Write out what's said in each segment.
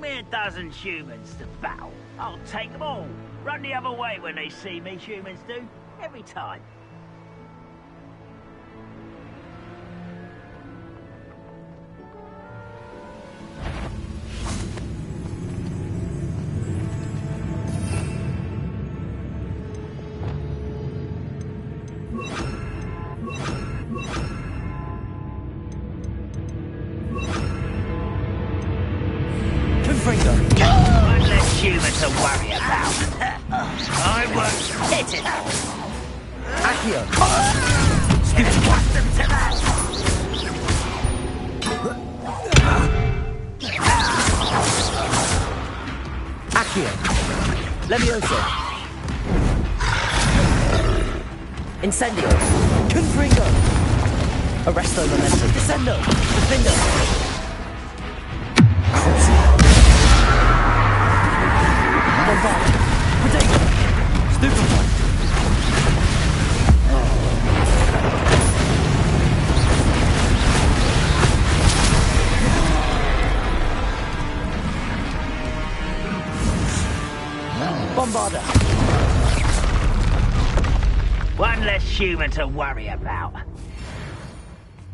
me a dozen humans to battle, I'll take them all. Run the other way when they see me, humans do. Every time. One less human to worry about. I won't hit it. Accio. Accustomed to that. Accio. Levioso. Incendio. Confringo. Arresto Memento. Descendo. Defendo. Bombard. Protego. Stupefy. Bombarder. One less human to worry about.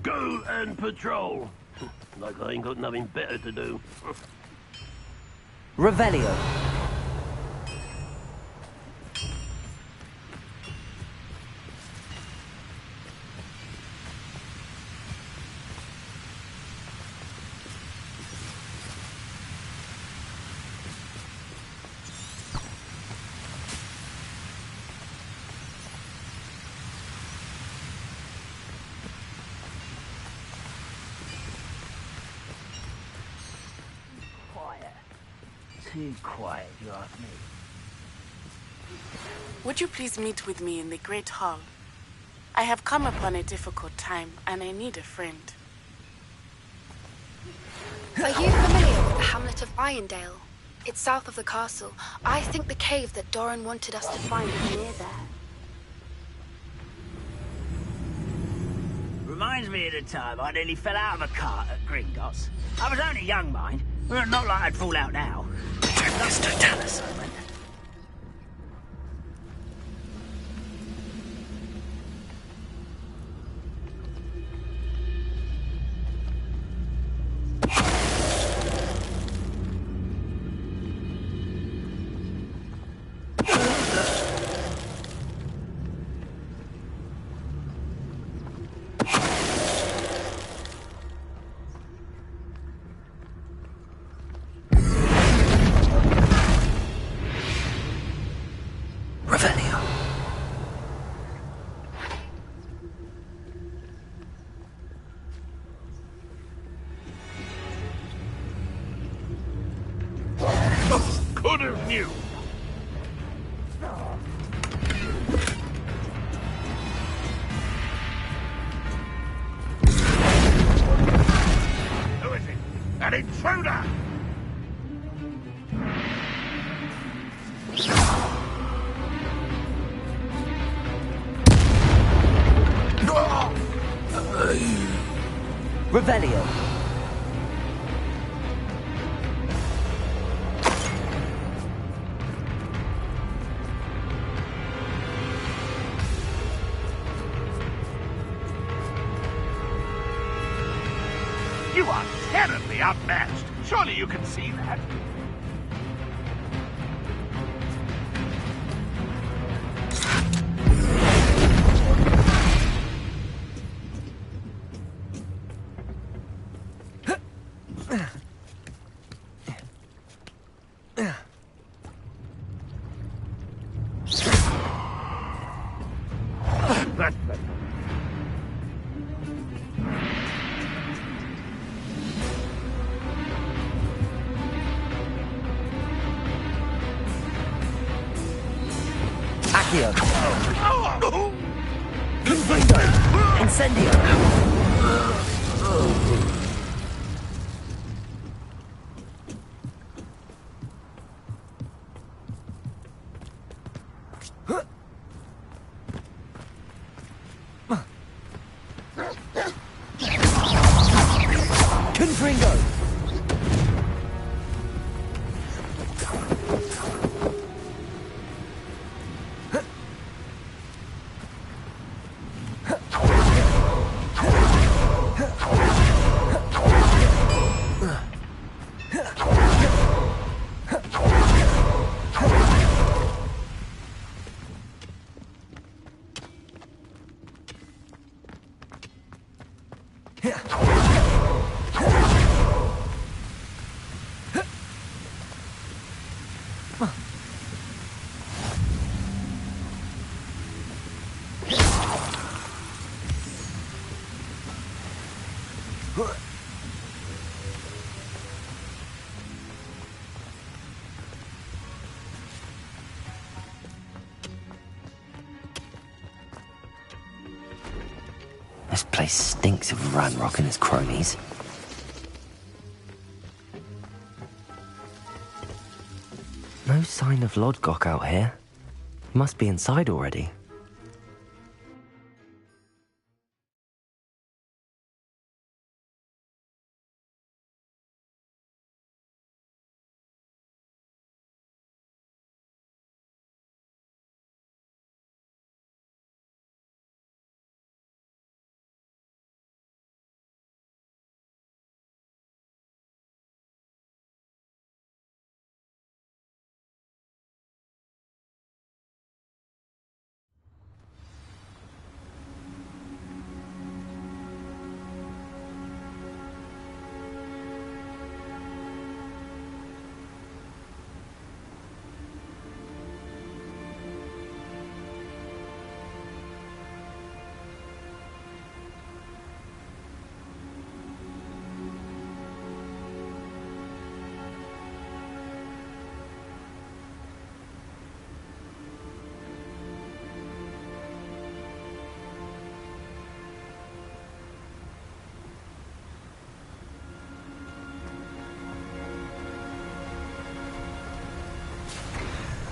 Go and patrol. Like I ain't got nothing better to do. Revelio. Too quiet, if you ask me. Would you please meet with me in the Great Hall? I have come upon a difficult time, and I need a friend. Are you familiar with the hamlet of Irondale? It's south of the castle. I think the cave that Doran wanted us to find is near there. Reminds me of the time I nearly fell out of a cart at Gringotts. I was only young, mind. Well, not like I'd fall out now. Mr. Tallis, I went. Could have knew. Who is it? An intruder! Revelio. You are terribly outmatched. Surely you can see that. That's better. Accio. Confringo. Incendio. Confringo. This place stinks of Ranrock and his cronies. No sign of Lodgok out here. He must be inside already.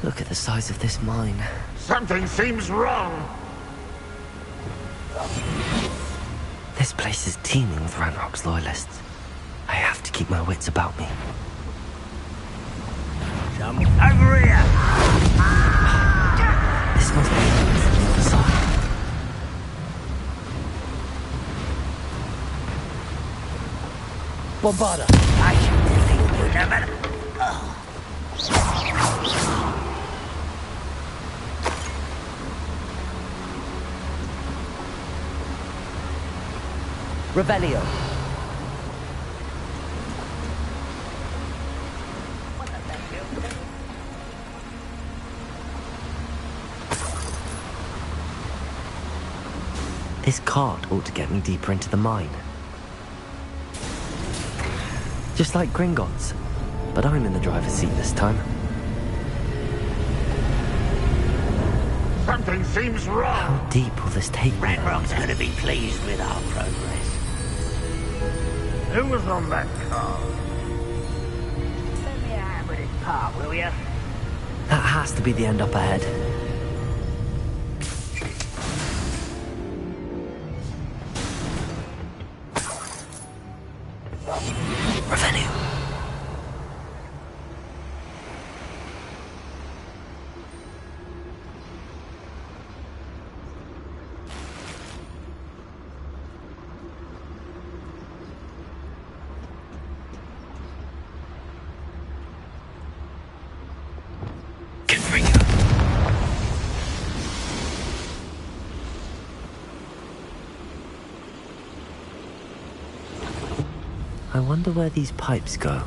Look at the size of this mine. Something seems wrong. This place is teeming with Ranrock's loyalists. I have to keep my wits about me. Over here! This must be from the other side. Bombarda! I should defeat you no matter. Revelio. This cart ought to get me deeper into the mine. Just like Gringotts, but I'm in the driver's seat this time. Something seems wrong. How deep will this take me? Ranrock's gonna be pleased with our progress. Who was on that car? Lend me a hand with this part, will ya? That has to be the end up ahead. Revenue. I wonder where these pipes go.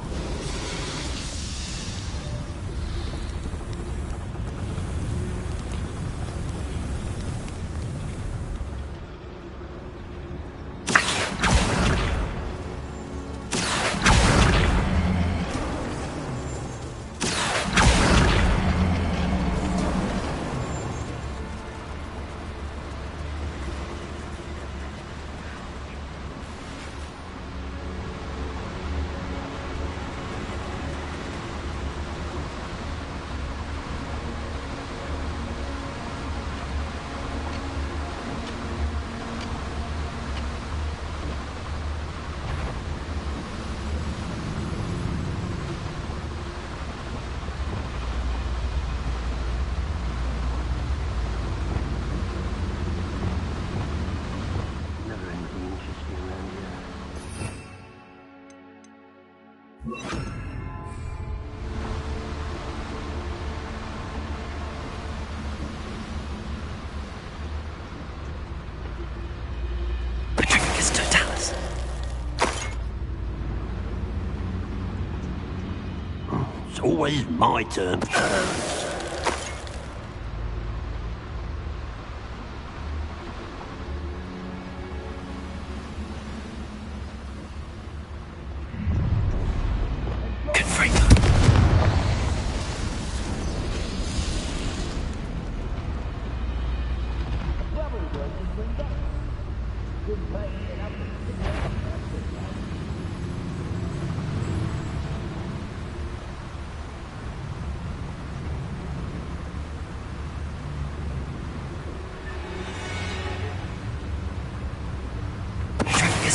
always my turn first.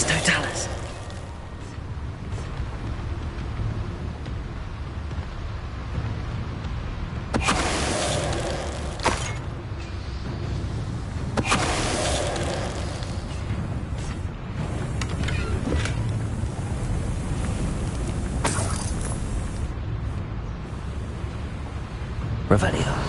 Totalis. Revelio.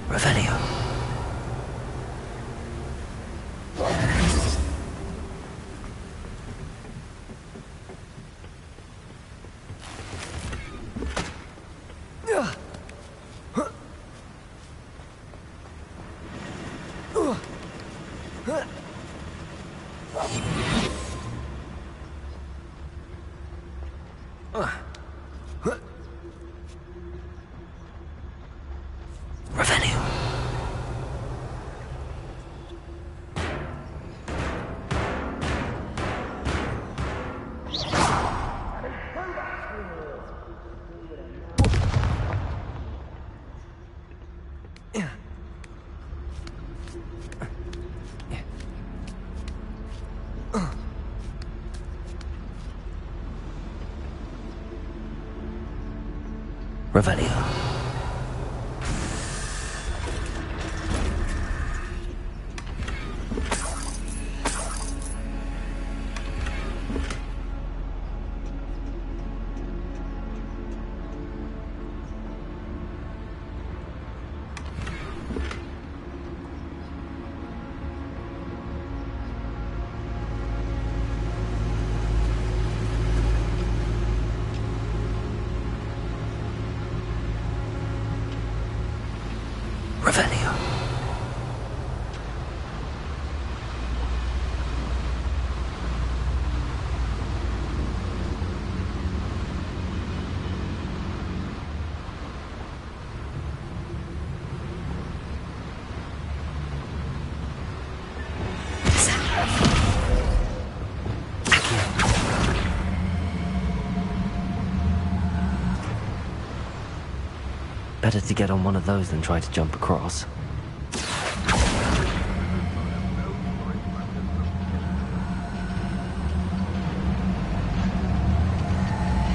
Revelio. Revelio. Revelio. Better to get on one of those than try to jump across.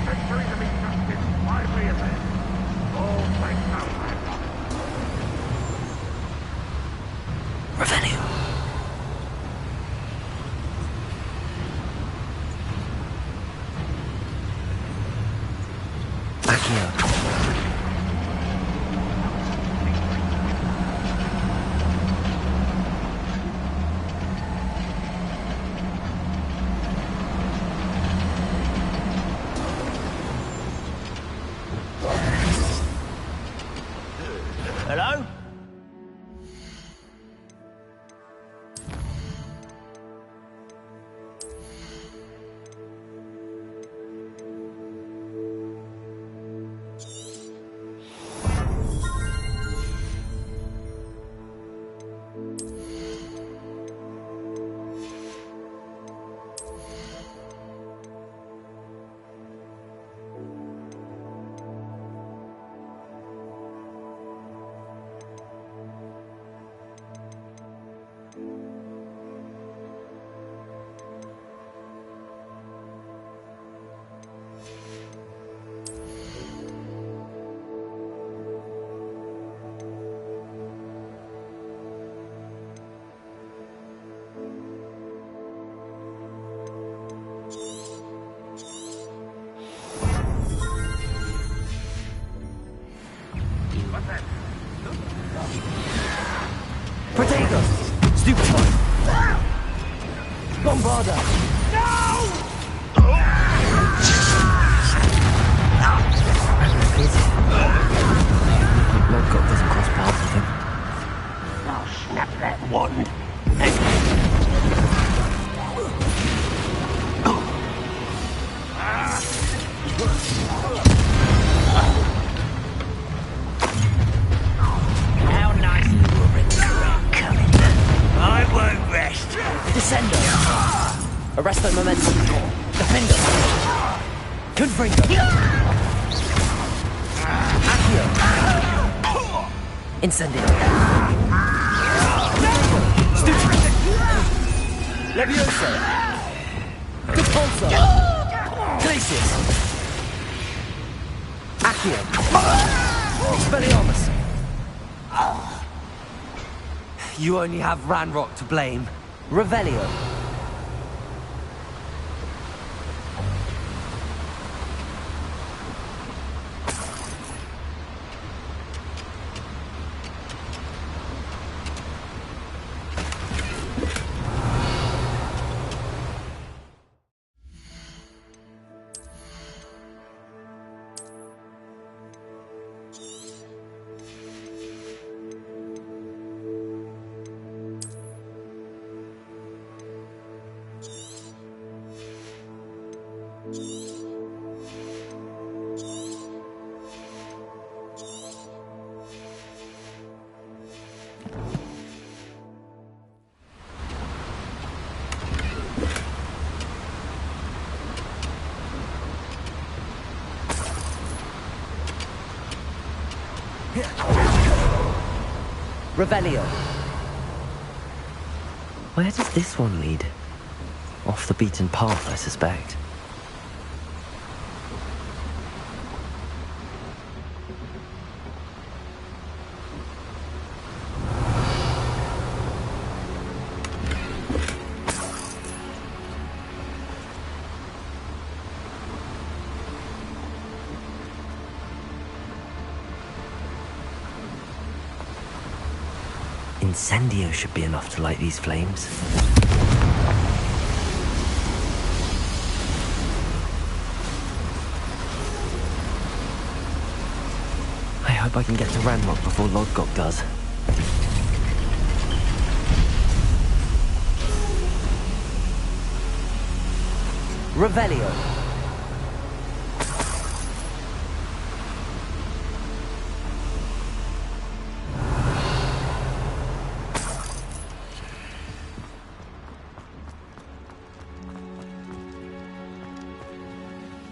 Victory to be Accio. Hello? Protego! Stupefy! Bombarda! Lodgok doesn't cross paths with him. I'll snap that wand. How nice you were coming. I won't rest. Descendo! Arresto momentum. Defendo! Confringo! Accio! Incendio! Stupefy! Levioso! Repulsor! Glacius! Accio! Expelliarmus! You only have Ranrock to blame. Revelio! Revelio. Where does this one lead? Off the beaten path, I suspect. Incendio should be enough to light these flames. I hope I can get to Ranrock before Lodgok does. Revelio.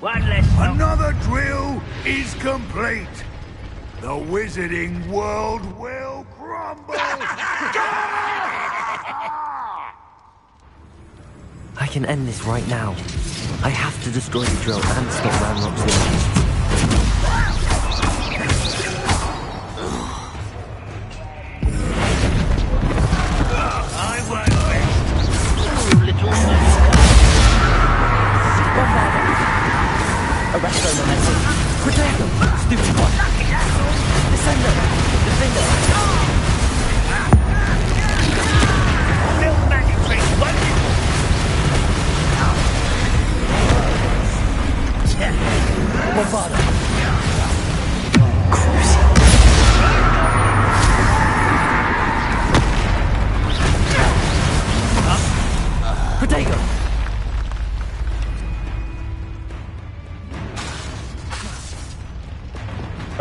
One less. Another drill is complete. The wizarding world will crumble. I can end this right now. I have to destroy the drill and stop Ranrock's legacy. I won't rest. You little monster. Arresto momentum. Protego!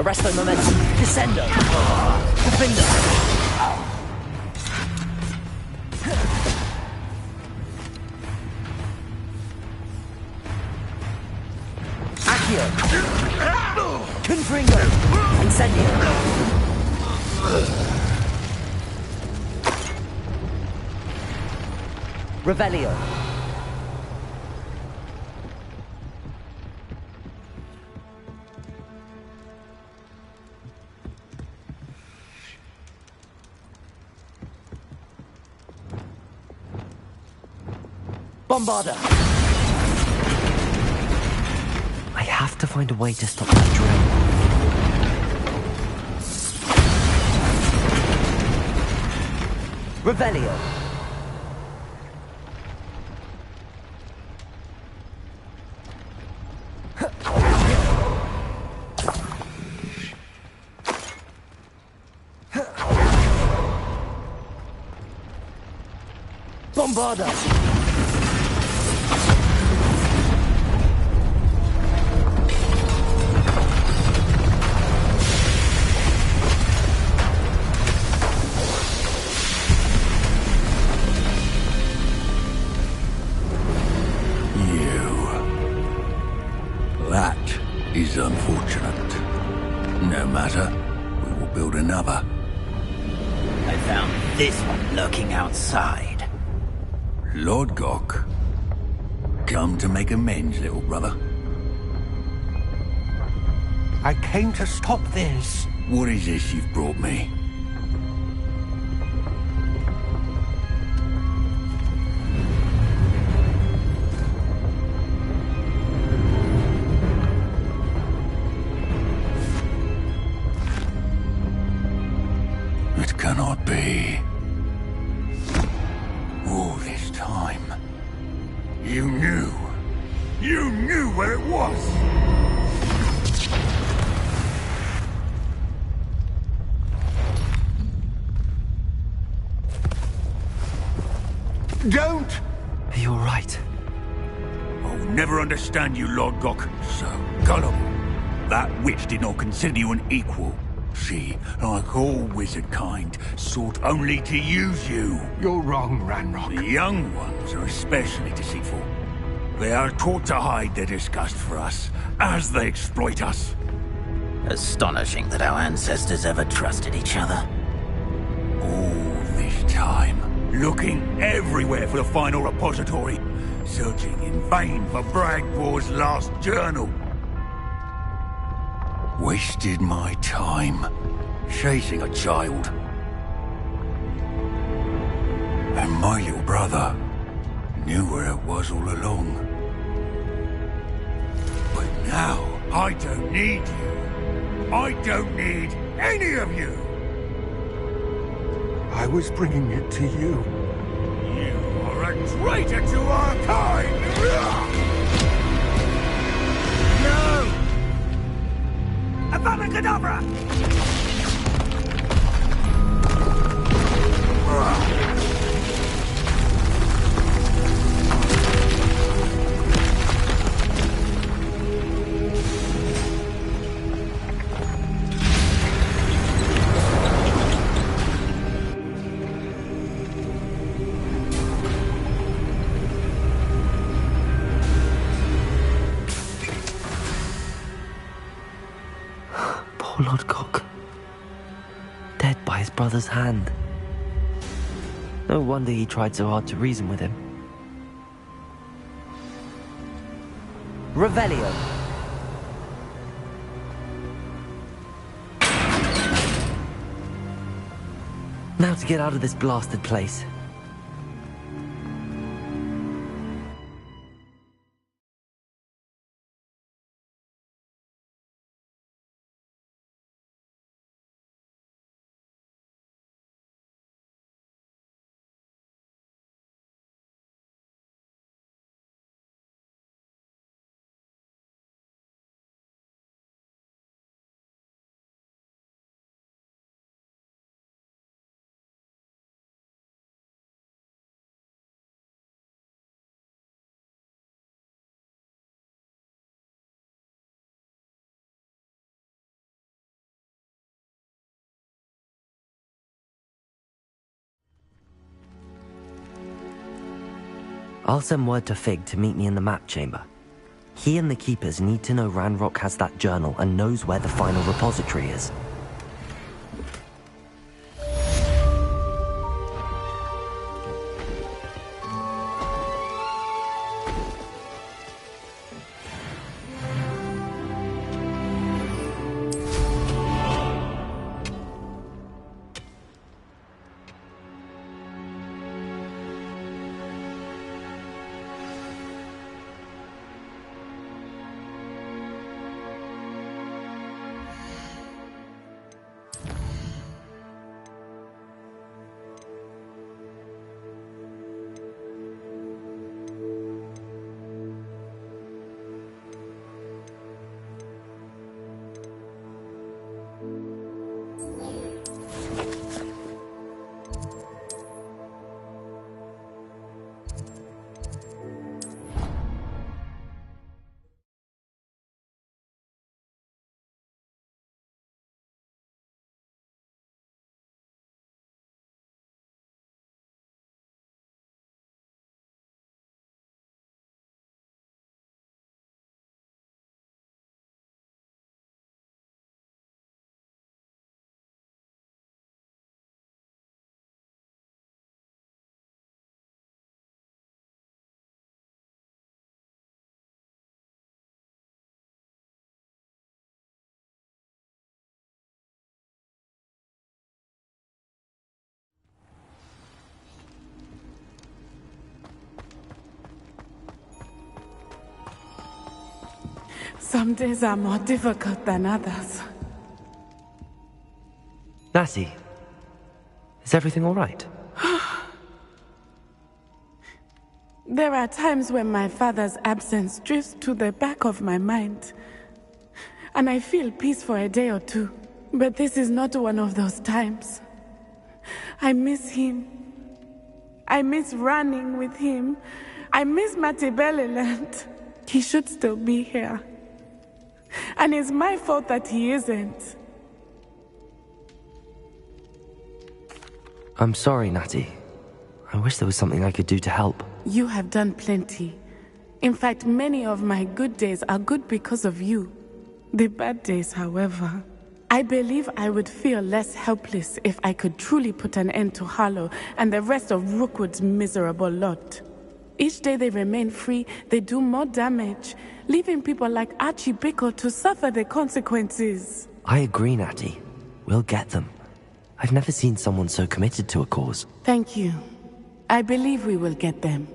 Resto momentum. Descendo. Defender. Accio. Confringo. Incendio. Revelio. Bombarda. I have to find a way to stop that drill. Revelio. Bombarda. That is unfortunate. No matter, we will build another. I found this one lurking outside. Lord Gok, come to make amends, little brother. I came to stop this. What is this you've brought me? It cannot be. All this time, you knew. You knew where it was! Don't! Are you alright? I'll never understand you, Lord Gok. So gullible. That witch did not consider you an equal. She, like all wizard kind, sought only to use you. You're wrong, Ranrock. The young ones are especially deceitful. They are taught to hide their disgust for us, as they exploit us. Astonishing that our ancestors ever trusted each other. All this time, looking everywhere for the final repository, searching in vain for Bragbor's last journal. Wasted my time, chasing a child. And my little brother knew where it was all along. But now, I don't need you. I don't need any of you. I was bringing it to you. You are a traitor to our kind! No! Abamacadabra! Poor Lord Gok. Dead by his brother's hand. No wonder he tried so hard to reason with him. Revelio. Now to get out of this blasted place. I'll send word to Fig to meet me in the map chamber. He and the Keepers need to know Ranrock has that journal and knows where the final repository is. Some days are more difficult than others. Natty, is everything all right? There are times when my father's absence drifts to the back of my mind, and I feel peace for a day or two. But this is not one of those times. I miss him. I miss running with him. I miss Matibeleland. He should still be here. And it's my fault that he isn't. I'm sorry, Natty. I wish there was something I could do to help. You have done plenty. In fact, many of my good days are good because of you. The bad days, however, I believe I would feel less helpless if I could truly put an end to Harlow and the rest of Rookwood's miserable lot. Each day they remain free, they do more damage, leaving people like Archie Bickle to suffer the consequences. I agree, Natty. We'll get them. I've never seen someone so committed to a cause. Thank you. I believe we will get them,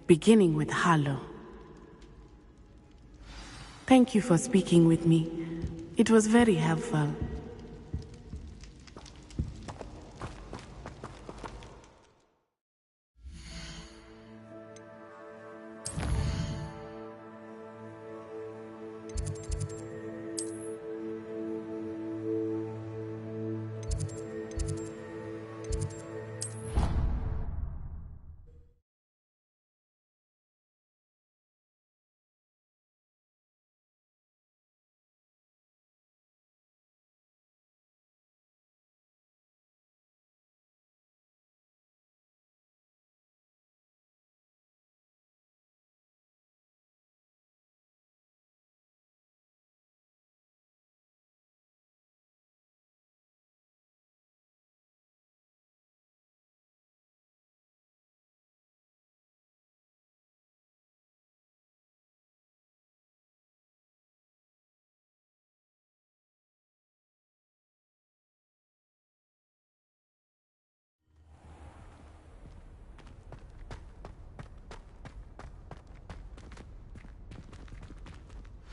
beginning with Harlow. Thank you for speaking with me. It was very helpful.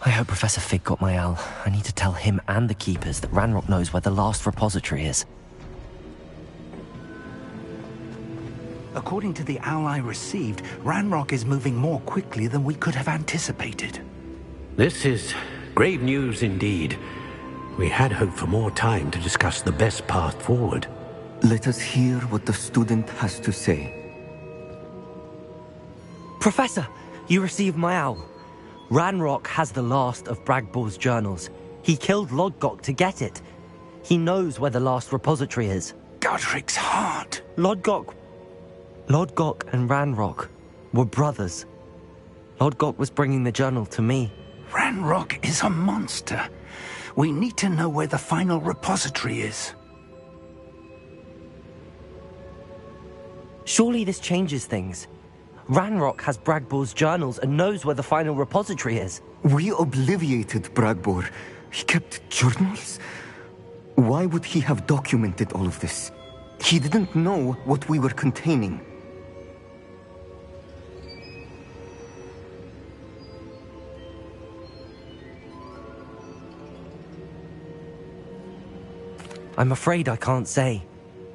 I hope Professor Fig got my owl. I need to tell him and the Keepers that Ranrock knows where the last repository is. According to the owl I received, Ranrock is moving more quickly than we could have anticipated. This is grave news indeed. We had hoped for more time to discuss the best path forward. Let us hear what the student has to say. Professor, you received my owl. Ranrock has the last of Bragbor's journals. He killed Lodgok to get it. He knows where the last repository is. Godric's heart. Lodgok and Ranrock were brothers. Lord Gok was bringing the journal to me. Ranrock is a monster. We need to know where the final repository is. Surely this changes things. Ranrock has Bragbor's journals and knows where the final repository is. We obliviated Bragbor. He kept journals? Why would he have documented all of this? He didn't know what we were containing. I'm afraid I can't say.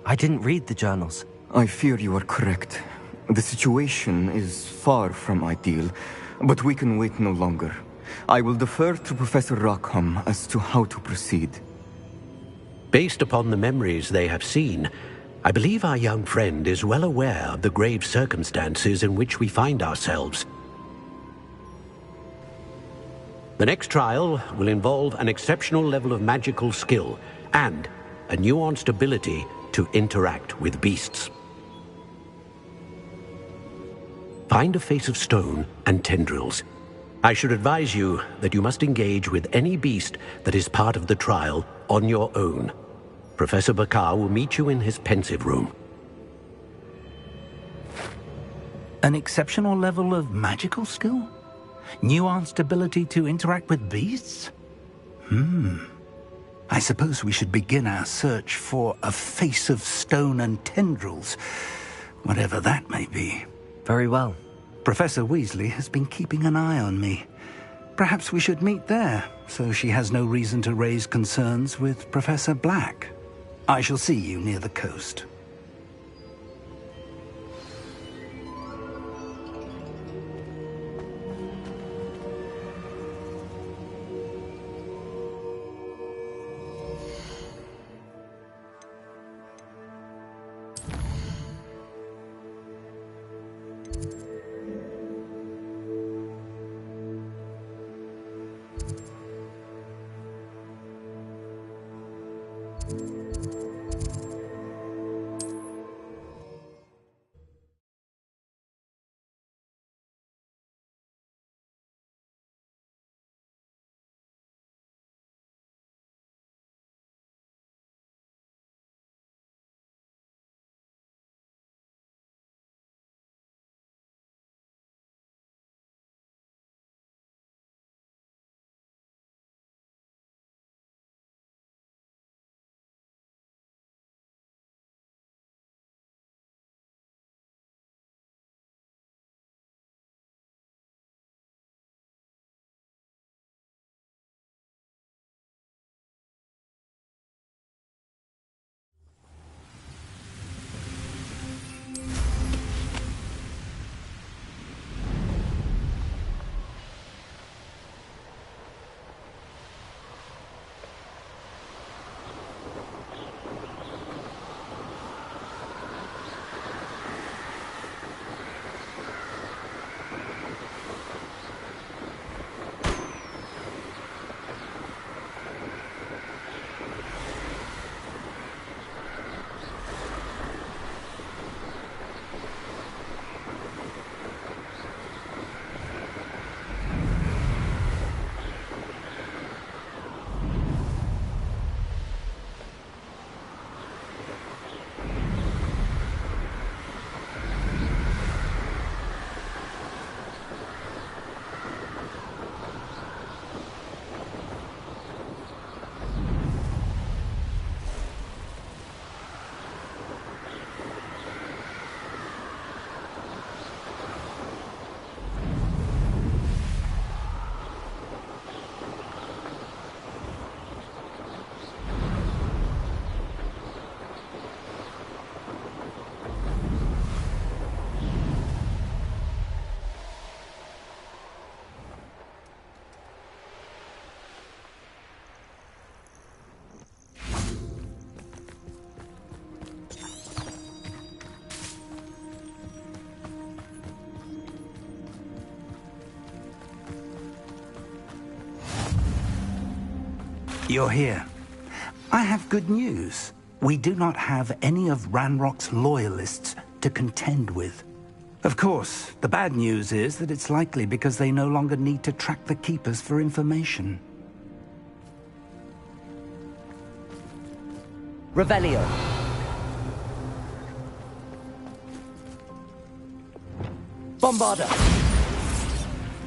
I didn't read the journals. I fear you are correct. The situation is far from ideal, but we can wait no longer. I will defer to Professor Rockham as to how to proceed. Based upon the memories they have seen, I believe our young friend is well aware of the grave circumstances in which we find ourselves. The next trial will involve an exceptional level of magical skill and a nuanced ability to interact with beasts. Find a face of stone and tendrils. I should advise you that you must engage with any beast that is part of the trial on your own. Professor Bakar will meet you in his pensive room. An exceptional level of magical skill? Nuanced ability to interact with beasts? I suppose we should begin our search for a face of stone and tendrils, whatever that may be. Very well. Professor Weasley has been keeping an eye on me. Perhaps we should meet there, so she has no reason to raise concerns with Professor Black. I shall see you near the coast. You're here. I have good news. We do not have any of Ranrock's loyalists to contend with. Of course, the bad news is that it's likely because they no longer need to track the Keepers for information. Revelio. Bombarda.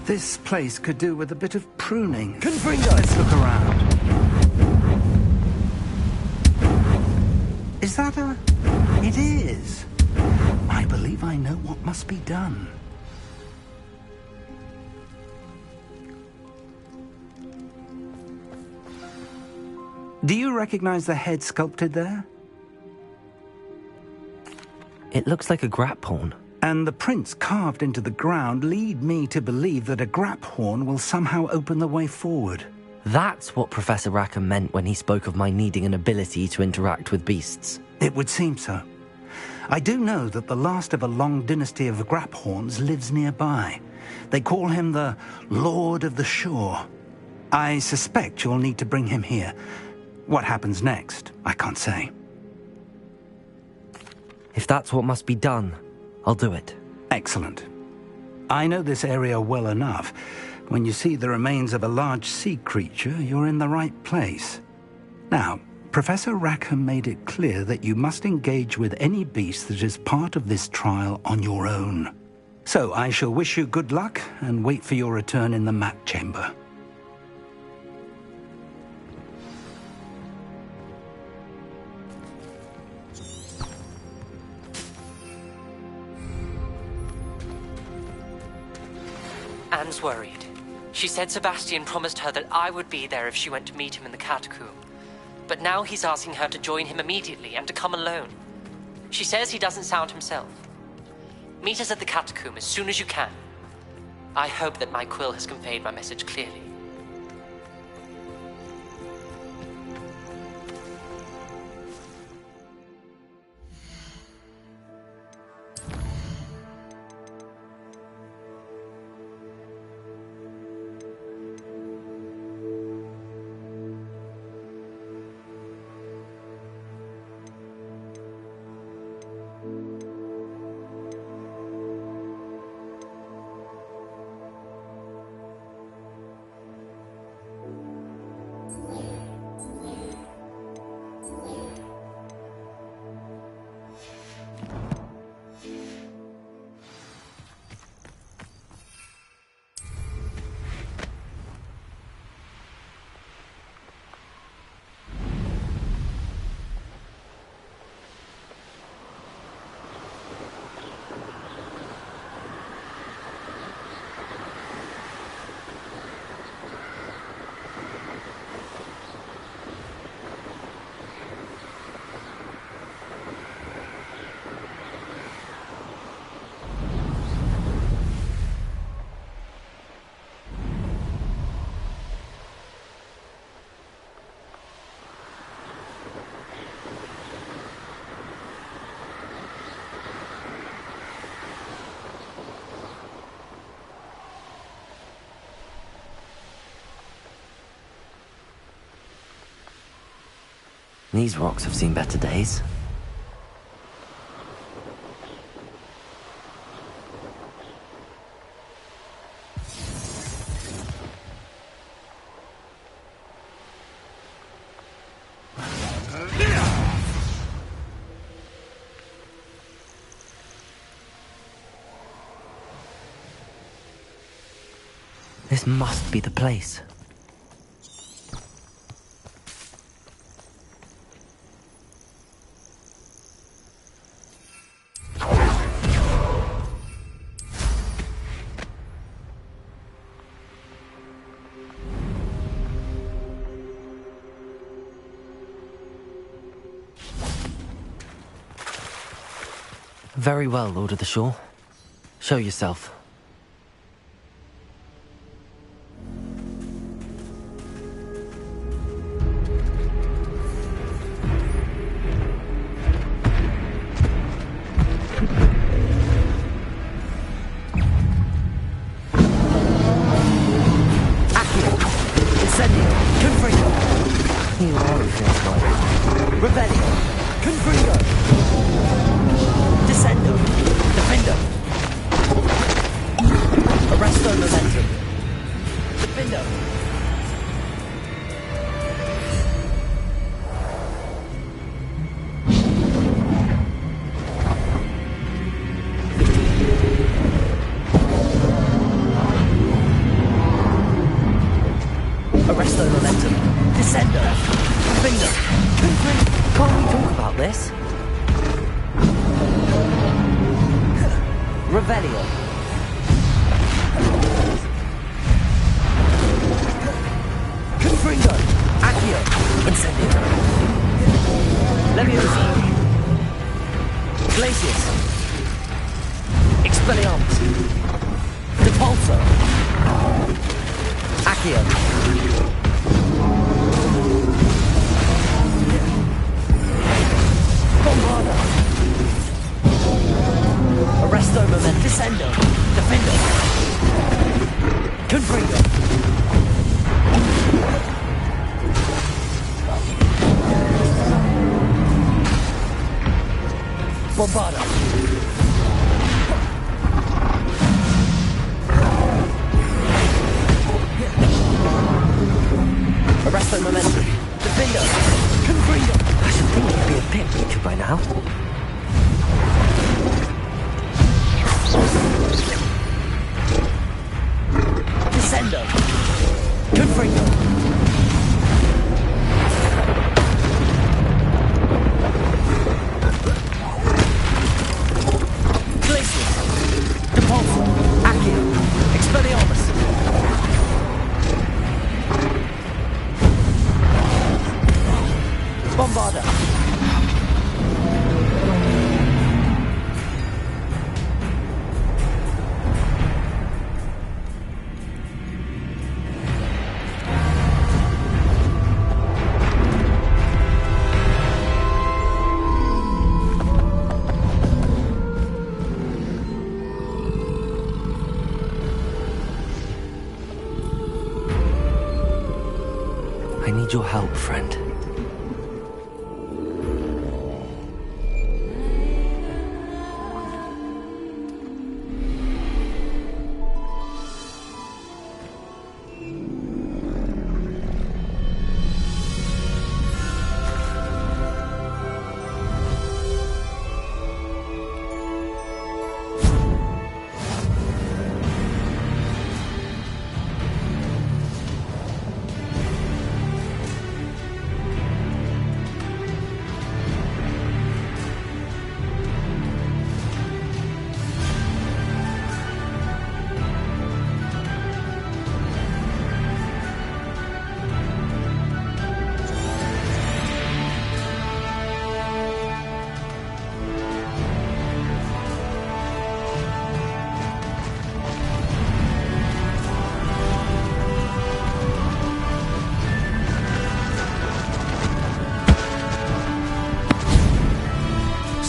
This place could do with a bit of pruning. Confringo. Let's look around. Is that a... It is. I believe I know what must be done. Do you recognize the head sculpted there? It looks like a grap horn. And the prints carved into the ground lead me to believe that a grap horn will somehow open the way forward. That's what Professor Rackham meant when he spoke of my needing an ability to interact with beasts. It would seem so. I do know that the last of a long dynasty of Graphorns lives nearby. They call him the Lord of the Shore. I suspect you'll need to bring him here. What happens next, I can't say. If that's what must be done, I'll do it. Excellent. I know this area well enough. When you see the remains of a large sea creature, you're in the right place. Now, Professor Rackham made it clear that you must engage with any beast that is part of this trial on your own. So I shall wish you good luck and wait for your return in the map chamber. Anne's worried. She said Sebastian promised her that I would be there if she went to meet him in the catacomb. But now he's asking her to join him immediately and to come alone. She says he doesn't sound himself. Meet us at the catacomb as soon as you can. I hope that my quill has conveyed my message clearly. These rocks have seen better days. This must be the place. Very well, Lord of the Shore. Show yourself. Accio! Incendio! Confringo! You always feels like Revelio! Confringo! Descendo! Defendo! Revelio. Confringo. Accio. Incendio. Leviosa. Glacius. Expelliarmus. Depulso. Accio. Bombarda. Arresto moment. Descendo. Defendo. Confringo. Bombarda. Arresto momentum. Defendo. Confringo. I should think he'd be a bit weaker by now. Descendo. Confringo. Glacius. Depulso. Accio. Expelliarmus. Bombarda. I need your help, friend.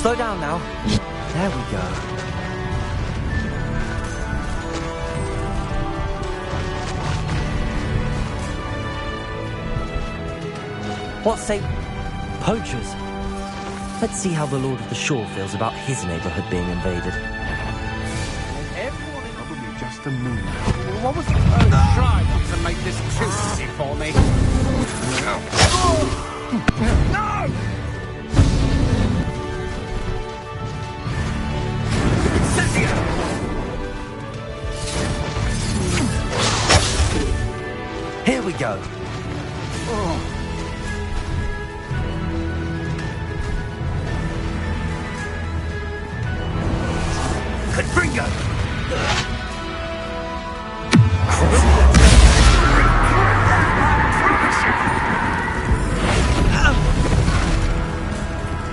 Slow down now. There we go. What say poachers? Let's see how the Lord of the Shore feels about his neighborhood being invaded. Probably just a moon. What was the first try to make this too easy for me? No! Here we go. Confringo!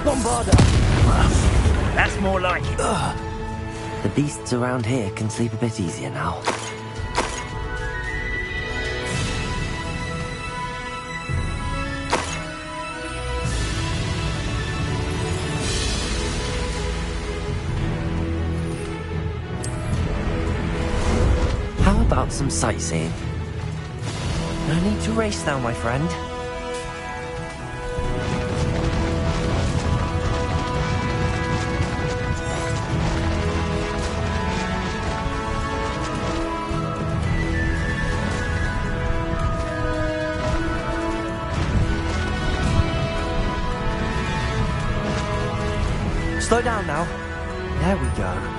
Bombarda! That's more like it. The beasts around here can sleep a bit easier now. How about some sightseeing? No need to race now, my friend. Slow down now. There we go.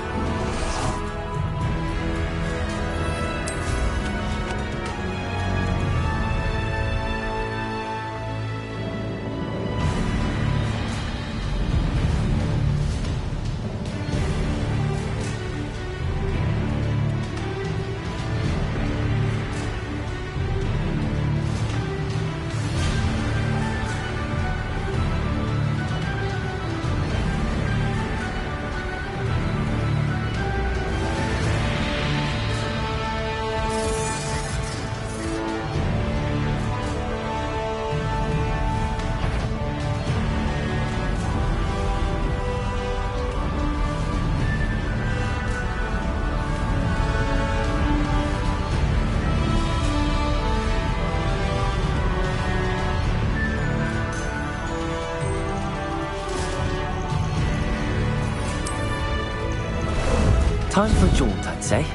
Time for a jaunt, I'd say.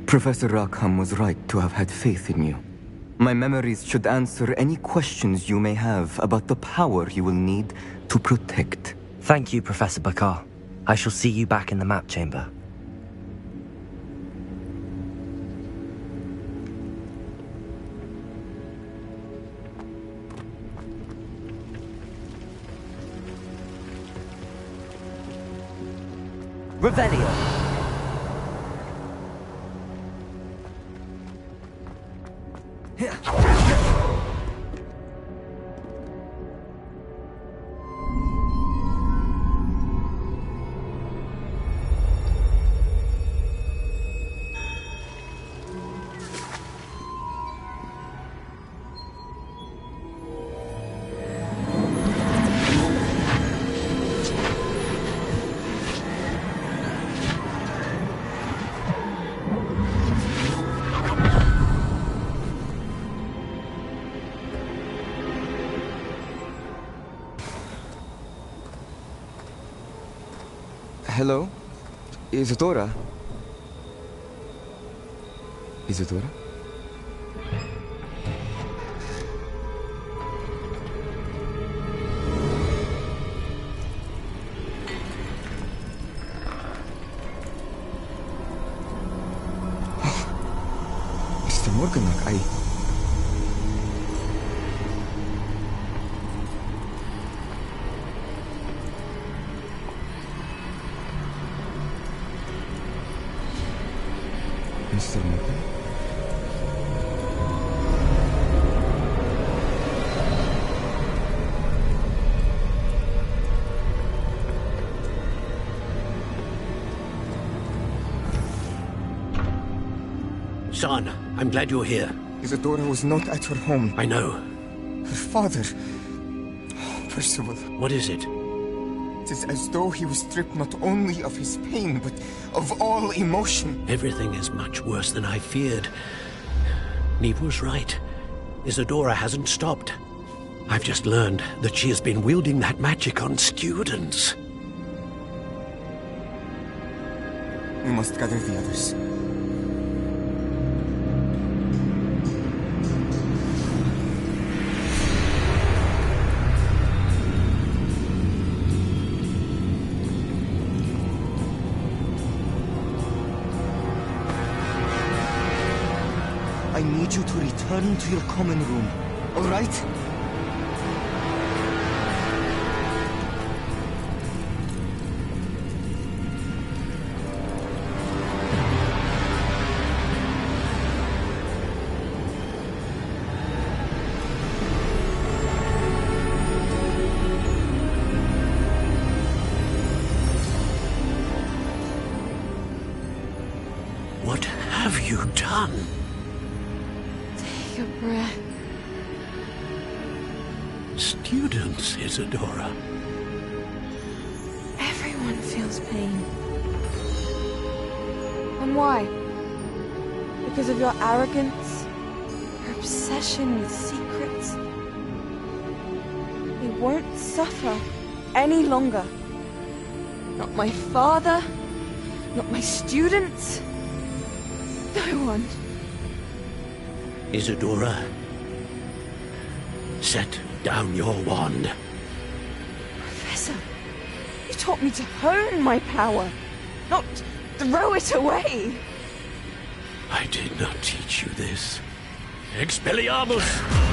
Professor Rackham was right to have had faith in you. My memories should answer any questions you may have about the power you will need to protect. Thank you, Professor Bakar. I shall see you back in the map chamber. Revelio. Hello? Isadora? Isadora? Mr. Morganach, Mr. Morgan? Son, I'm glad you're here. Isadora was not at her home. I know. Her father... Percival. What is it? It is as though he was stripped not only of his pain, but of all emotion. Everything is much worse than I feared. Neve was right. Isadora hasn't stopped. I've just learned that she has been wielding that magic on students. We must gather the others. I need you to return to your common room, all right? What have you done? Take a breath. Students, Isadora. Everyone. Everyone feels pain. And why? Because of your arrogance? Your obsession with secrets? They won't suffer any longer. Not my father, not my students, no one. Isadora, set down your wand. Professor, you taught me to hone my power, not throw it away. I did not teach you this. Expelliarmus!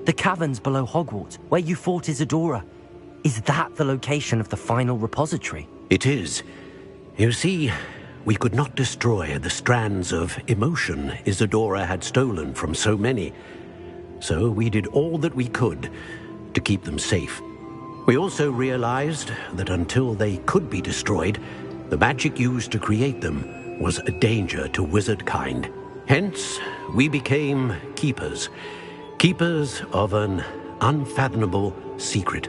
The caverns below Hogwarts, where you fought Isadora. Is that the location of the final repository? It is. You see, we could not destroy the strands of emotion Isadora had stolen from so many. So we did all that we could to keep them safe. We also realized that until they could be destroyed, the magic used to create them was a danger to wizard kind. Hence, we became keepers. Keepers of an unfathomable secret.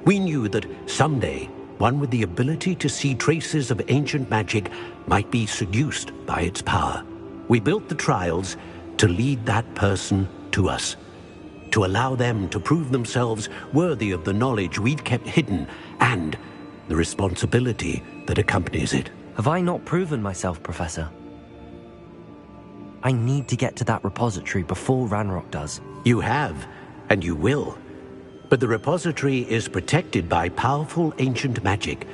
We knew that someday, one with the ability to see traces of ancient magic might be seduced by its power. We built the trials to lead that person to us, to allow them to prove themselves worthy of the knowledge we'd kept hidden and the responsibility that accompanies it. Have I not proven myself, Professor? I need to get to that repository before Ranrock does. You have, and you will. But the repository is protected by powerful ancient magic.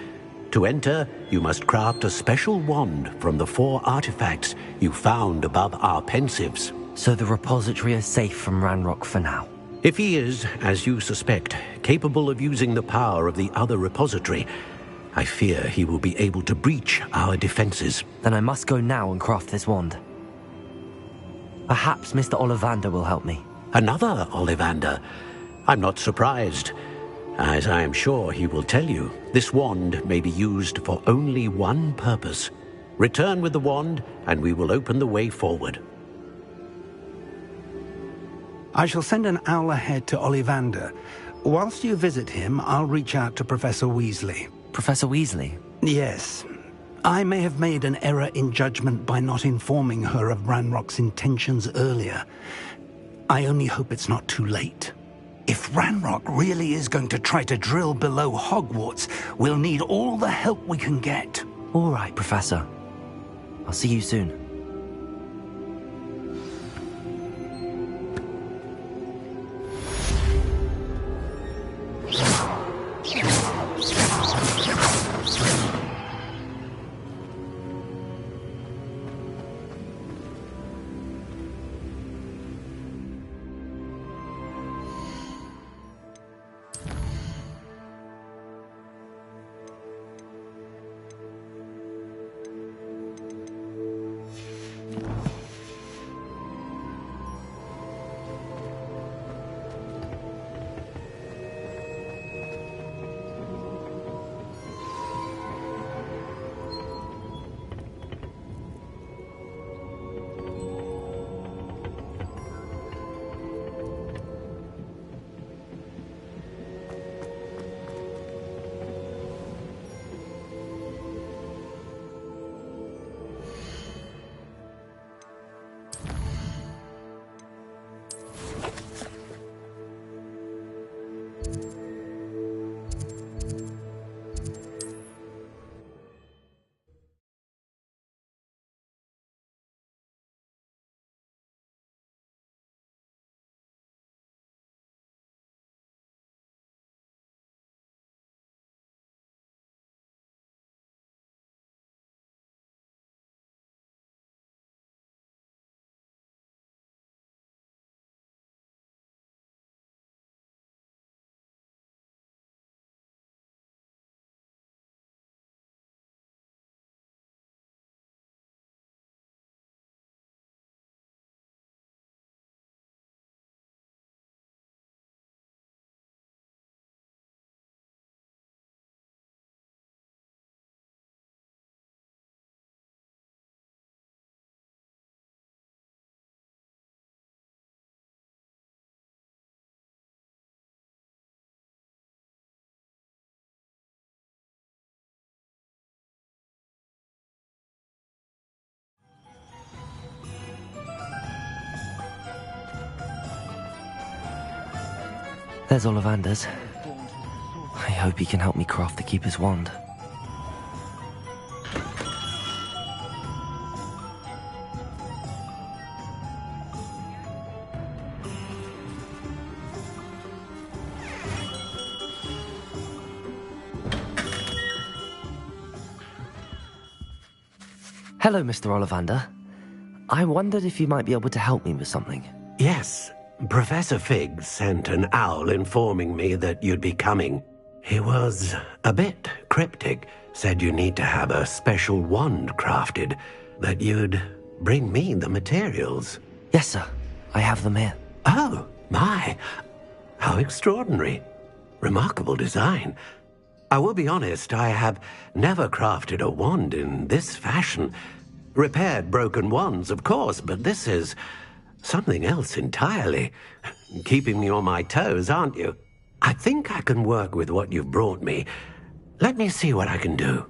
To enter, you must craft a special wand from the 4 artifacts you found above our pensives. So the repository is safe from Ranrock for now? If he is, as you suspect, capable of using the power of the other repository, I fear he will be able to breach our defenses. Then I must go now and craft this wand. Perhaps Mr. Ollivander will help me. Another Ollivander? I'm not surprised. As I am sure he will tell you, this wand may be used for only one purpose. Return with the wand, and we will open the way forward. I shall send an owl ahead to Ollivander. Whilst you visit him, I'll reach out to Professor Weasley. Professor Weasley? Yes. I may have made an error in judgment by not informing her of Ranrock's intentions earlier. I only hope it's not too late. If Ranrock really is going to try to drill below Hogwarts, we'll need all the help we can get. All right, Professor. I'll see you soon. There's Ollivander's. I hope he can help me craft the Keeper's wand. Hello, Mr. Ollivander. I wondered if you might be able to help me with something. Yes. Professor Fig sent an owl informing me that you'd be coming. He was a bit cryptic, said you need to have a special wand crafted, that you'd bring me the materials. Yes, sir. I have them here. Oh, my. How extraordinary. Remarkable design. I will be honest, I have never crafted a wand in this fashion. Repaired broken wands, of course, but this is something else entirely. Keeping me on my toes, aren't you? I think I can work with what you've brought me. Let me see what I can do.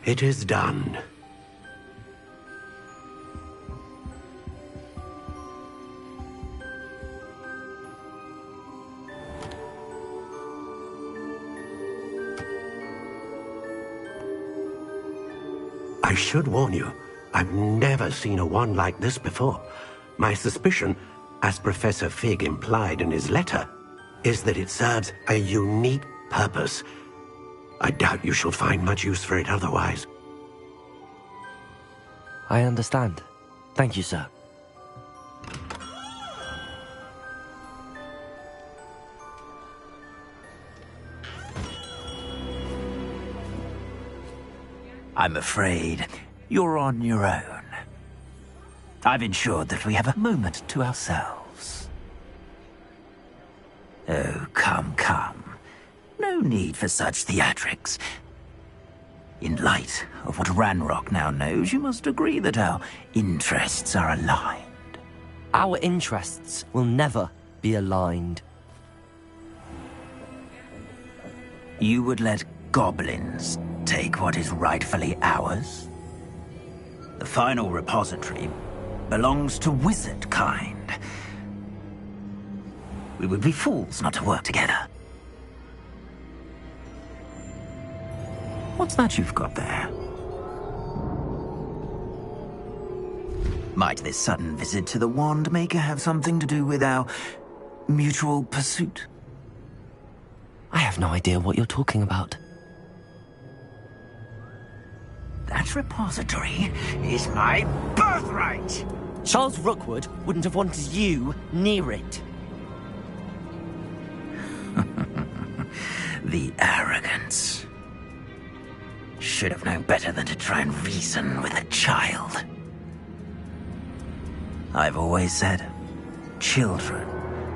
It is done. I should warn you, I've never seen a wand like this before. My suspicion, as Professor Fig implied in his letter, is that it serves a unique purpose. I doubt you shall find much use for it otherwise. I understand. Thank you, sir. I'm afraid you're on your own. I've ensured that we have a moment to ourselves. Oh, come, come. No need for such theatrics. In light of what Ranrock now knows, you must agree that our interests are aligned. Our interests will never be aligned. You would let goblins take what is rightfully ours? The final repository belongs to wizard kind. We would be fools not to work together. What's that you've got there? Might this sudden visit to the Wand Maker have something to do with our mutual pursuit? I have no idea what you're talking about. That repository is my birthright! Charles Rookwood wouldn't have wanted you near it. The arrogance. Should have known better than to try and reason with a child. I've always said, children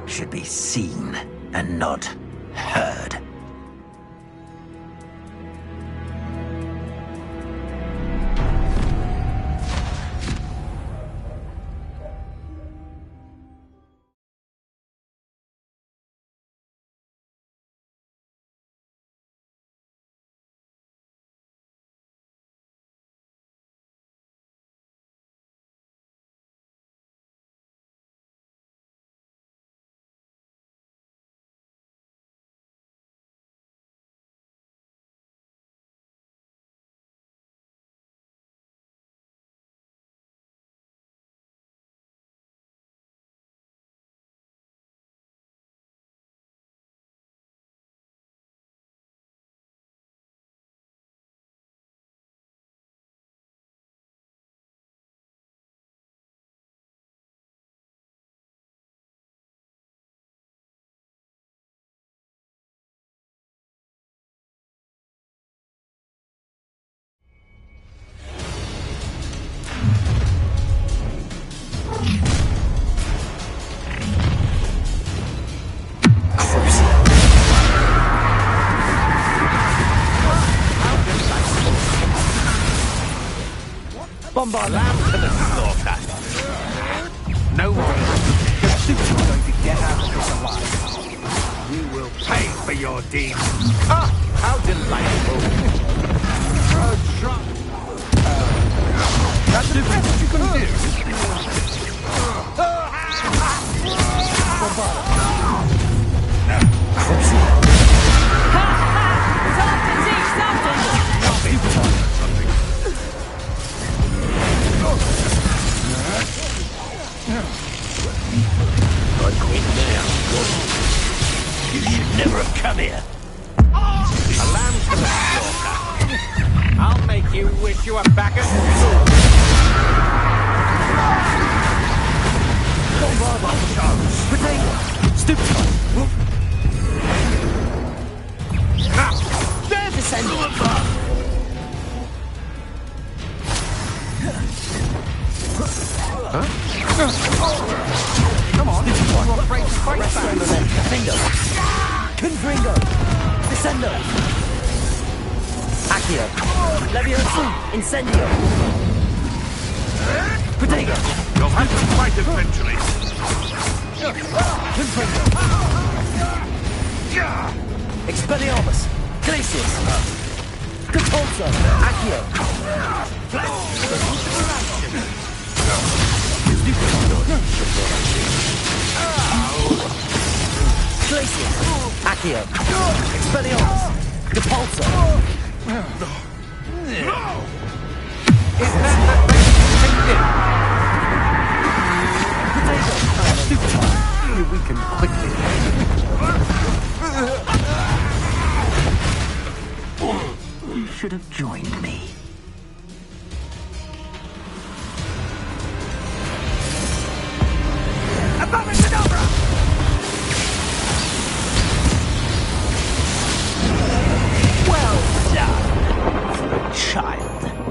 should be seen and not heard. Bombard lamb to the slaughter. No more. The suit's going to get out of this alive. You will pay for your deeds. Ah, how delightful. That's the best you can do. You should never have come here. A lamb to the slaughter. I'll make you wish you were back at school. Potato! Stupid! They're descending! Come on, you're afraid to fight back. Confringo! Confringo! Descendo! Accio! Leviosa! Incendio! Potato! You'll have to fight eventually. Confringo! Expelliarmus! Glacius! Catulsa! Accio! Glacius! Accio! Expelliarmus! Catulsa! Is that the best you can do? You weaken quickly. You should have joined me. Well done, for a child.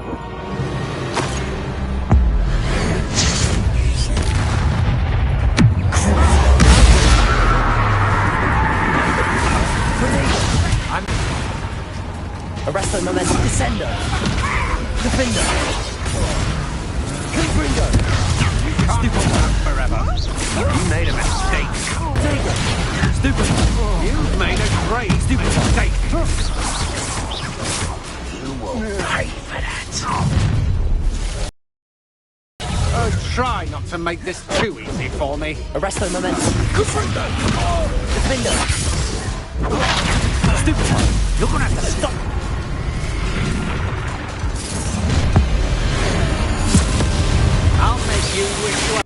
Ascendo! Defender! Confringo! Can't stand forever. You made a mistake. Dagger! Stupid! You've made a great mistake. You will pay for that. Try not to make this too easy for me. Arresto momentum. Confringo! Defender! Stupid! You're gonna have to stop. I'll make you wish you...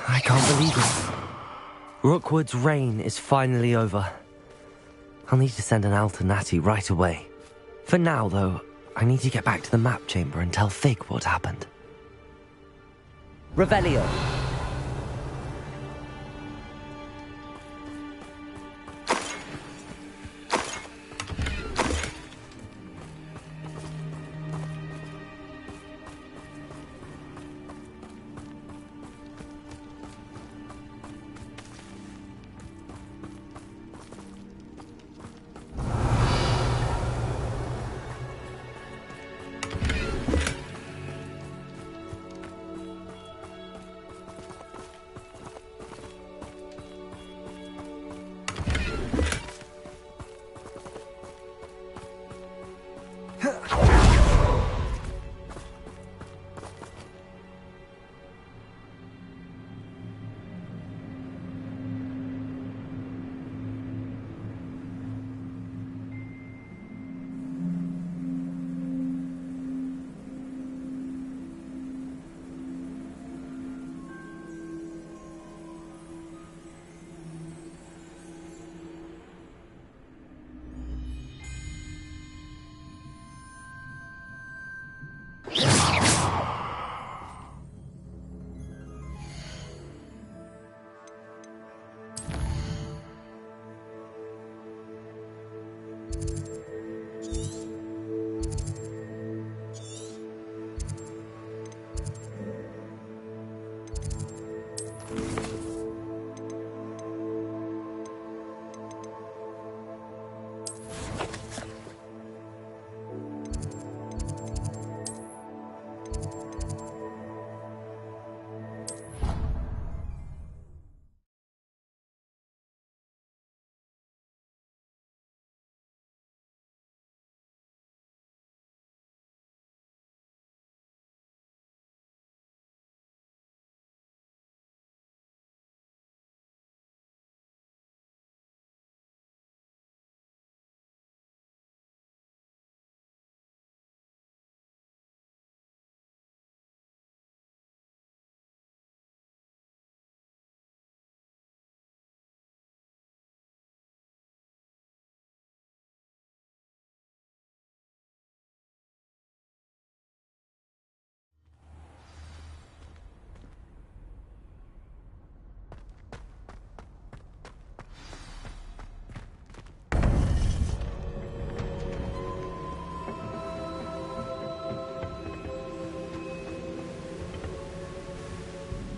I can't believe it. Rookwood's reign is finally over. I'll need to send an Alternati right away. For now, though, I need to get back to the map chamber and tell Fig what happened. Revelio.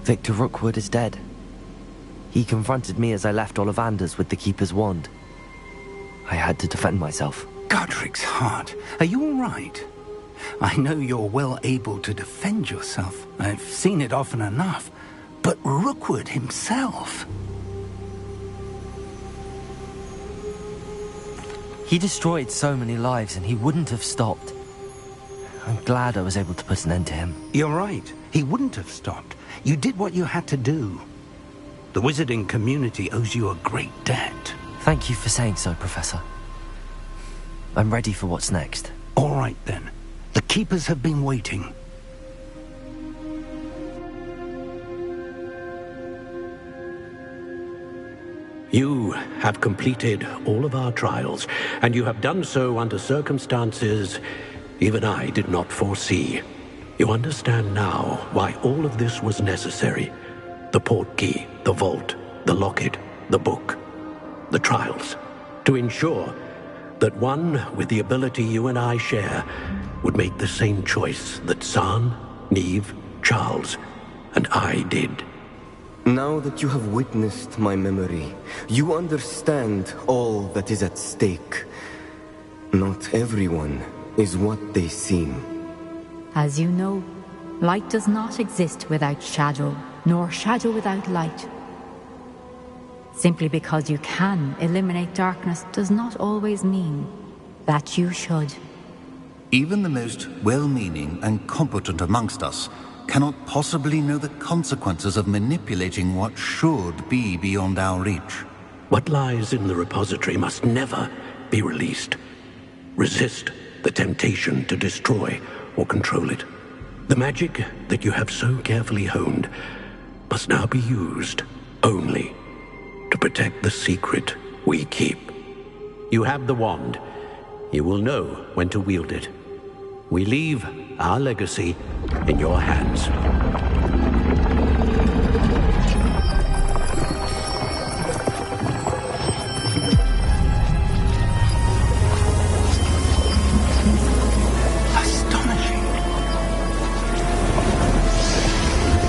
Victor Rookwood is dead. He confronted me as I left Ollivander's with the Keeper's wand. I had to defend myself. Godric's heart, are you all right? I know you're well able to defend yourself. I've seen it often enough. But Rookwood himself... He destroyed so many lives and he wouldn't have stopped. I'm glad I was able to put an end to him. You're right. He wouldn't have stopped. You did what you had to do. The wizarding community owes you a great debt. Thank you for saying so, Professor. I'm ready for what's next. All right, then. The Keepers have been waiting. You have completed all of our trials, and you have done so under circumstances even I did not foresee. You understand now why all of this was necessary. The portkey, the vault, the locket, the book, the trials. To ensure that one with the ability you and I share would make the same choice that San, Neve, Charles, and I did. Now that you have witnessed my memory, you understand all that is at stake. Not everyone is what they seem. As you know, light does not exist without shadow, nor shadow without light. Simply because you can eliminate darkness does not always mean that you should. Even the most well-meaning and competent amongst us cannot possibly know the consequences of manipulating what should be beyond our reach. What lies in the repository must never be released. Resist the temptation to destroy or control it. The magic that you have so carefully honed must now be used only to protect the secret we keep. You have the wand. You will know when to wield it. We leave our legacy in your hands. Astonishing.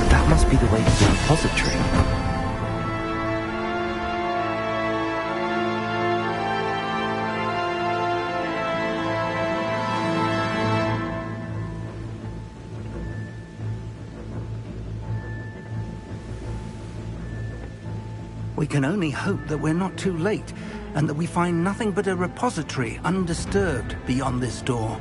That must be the way to the repository. We can only hope that we're not too late, and that we find nothing but a repository undisturbed beyond this door.